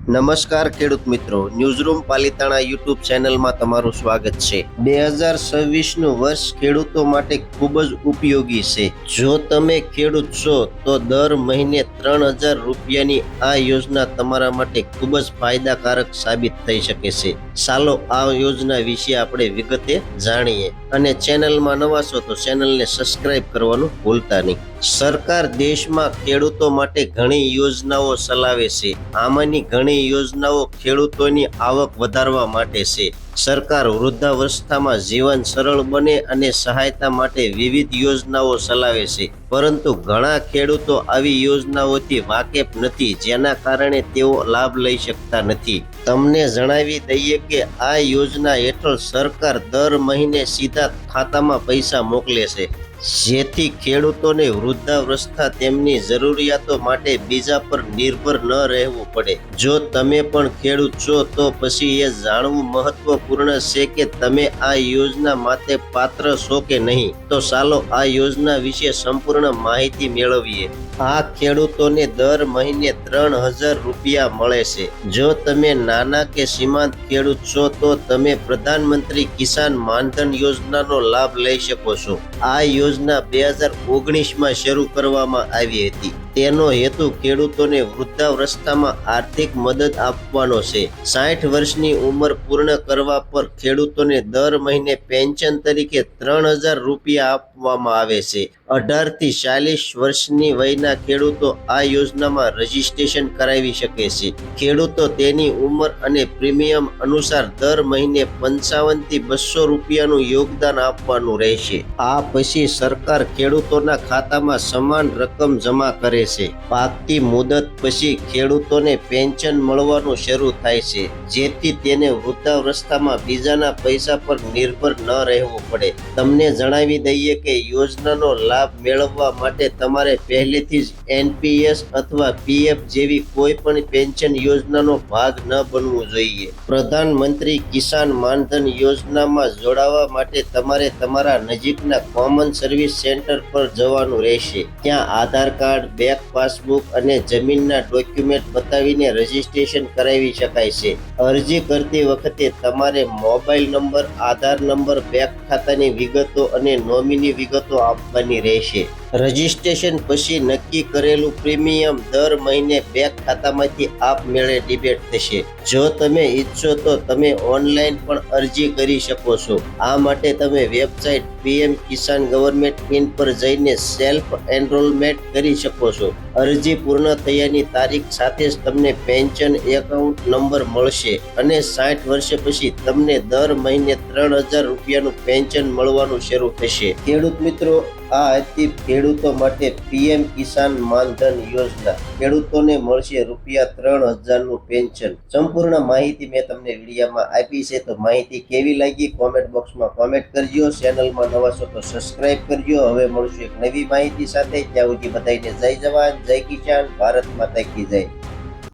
નમસ્કાર ખેડૂત મિત્રો, ન્યૂઝરૂમ પાલિતાણા યુટ્યુબ ચેનલમાં તમારું સ્વાગત છે। 2026નું વર્ષ ખેડૂતો માટે ખૂબ જ ઉપયોગી છે। જો તમે ખેડૂત છો તો દર મહિને 3000 રૂપિયાની આ યોજના તમારા માટે ખૂબ જ ફાયદાકારક સાબિત થઈ શકે છે। ચાલો આ યોજના વિશે આપણે વિગતે જાણીએ અને ચેનલમાં નવા છો તો ચેનલને સબસ્ક્રાઇબ કરવાનું ભૂલતા નહીં। સરકાર દેશમાં ખેડૂતો માટે ઘણી યોજનાઓ ચલાવે છે। આમાંની ઘણી યોજનાઓ ખેડૂતોની આવક વધારવા માટે છે। સરકાર વૃદ્ધાવસ્થામાં જીવન સરળ બને અને સહાયતા માટે વિવિધ યોજનાઓ ચલાવે છે, પરંતુ ઘણા ખેડૂતો આવી યોજનાઓથી વાકેફ નથી, જેના કારણે તેઓ લાભ લઈ શકતા નથી। તમને જણાવી દઈએ કે આ યોજના હેઠળ સરકાર દર મહિને સીધા ખાતામાં પૈસા મોકલે છે, જેથી ખેડૂતોને વૃદ્ધાવસ્થા તેમની જરૂરિયાતો માટે બીજા પર નિર્ભર ન રહેવું પડે। જો તમે પણ ખેડૂત છો તો પછી એ જાણવું મહત્વપૂર્ણ છે કે તમે આ યોજના માટે પાત્ર છો કે નહીં। તો ચાલો આ યોજના વિશે સંપૂર્ણ માહિતી મેળવીએ। આ ખેડૂતોને દર મહિને 3000 રૂપિયા મળે છે। જો તમે નાના કે સીમાંત ખેડૂત છો તો તમે પ્રધાનમંત્રી કિસાન માનધન યોજનાનો લાભ લઈ શકો છો। આ યોજના 2019માં શરૂ કરવામાં આવી હતી। તેનો હેતુ ખેડૂતોને વૃદ્ધાવસ્થામાં આર્થિક મદદ આપવાનો છે। 60 વર્ષની ઉંમર પૂર્ણ કરવા પર ખેડૂતોને દર મહિને પેન્શન તરીકે 3000 રૂપિયા આપવામાં આવે છે। 18 થી 40 વર્ષની વયના ખેડૂતો આ યોજનામાં રજીસ્ટ્રેશન કરાવી શકે છે। ખેડૂતો તેની ઉંમર અને પ્રીમિયમ અનુસાર દર મહિને 55 થી 200 રૂપિયાનું યોગદાન આપવાનું રહેશે। આ પછી સરકાર ખેડૂતોના ખાતામાં સમાન રકમ જમા કરે છે। પાકતી મુદત પછી ખેડૂતોને પેન્શન મળવાનું શરૂ થાય છે, જેથી તેને વૃદ્ધાવસ્થામાં બીજાના પૈસા પર નિર્ભર ન રહેવું પડે। તમને જણાવી દઈએ કે યોજનાનો લાભ મેળવવા માટે તમારે પહેલેથી જ એનપીએસ અથવા પીએફ જેવી કોઈ પણ પેન્શન યોજનાનો ભાગ ન બનવું જોઈએ। પ્રધાનમંત્રી કિસાન માનધન યોજનામાં જોડાવા માટે તમારે તમારા નજીકના કોમન સર્વિસ સેન્ટર પર જવાનું રહેશે। ત્યાં આધાર કાર્ડ, બેંક પાસબુક અને જમીનના ડોક્યુમેન્ટ બતાવીને રજીસ્ટ્રેશન કરાવી શકાય છે। અરજી કરતી વખતે તમારે મોબાઈલ નંબર, આધાર નંબર, બેંક ખાતાની વિગતો અને નોમિની વિગતો આપવાની રહેશે। રજીસ્ટ્રેશન પછી નક્કી કરેલું પ્રીમિયમ દર મહિને બેંક ખાતામાંથી આપમેળે ડિબેટ થશે। જો તમે ઈચ્છો તો તમે ઓનલાઈન પણ અરજી કરી શકો છો। આ માટે તમે website PM Kisan government in પર જઈને સેલ્ફ એનરોલમેન્ટ કરી શકો છો। અરજી પૂર્ણ થયાની તારીખ સાથે જ તમને પેન્શન એકાઉન્ટ નંબર મળશે અને 60 વર્ષ પછી તમને દર મહિને 3000 રૂપિયાનું પેન્શન મળવાનું શરૂ થશે। ખેડૂત મિત્રો, આ હતી ખેડૂતો માટે PM કિસાન માનધન યોજના। ખેડૂતોને મળશે ₹3000નું પેન્શન। સંપૂર્ણ માહિતી મેં તમને વિડીયોમાં આપી છે, તો માહિતી કેવી લાગી કોમેન્ટ બોક્સમાં કોમેન્ટ કરજો। ચેનલમાં નવા છો તો સબસ્ક્રાઇબ કરજો। હવે મળશું એક નવી માહિતી સાથે। ત્યાં સુધી બધાને જય જવાન, જય કિસાન, ભારત માતા કી જય।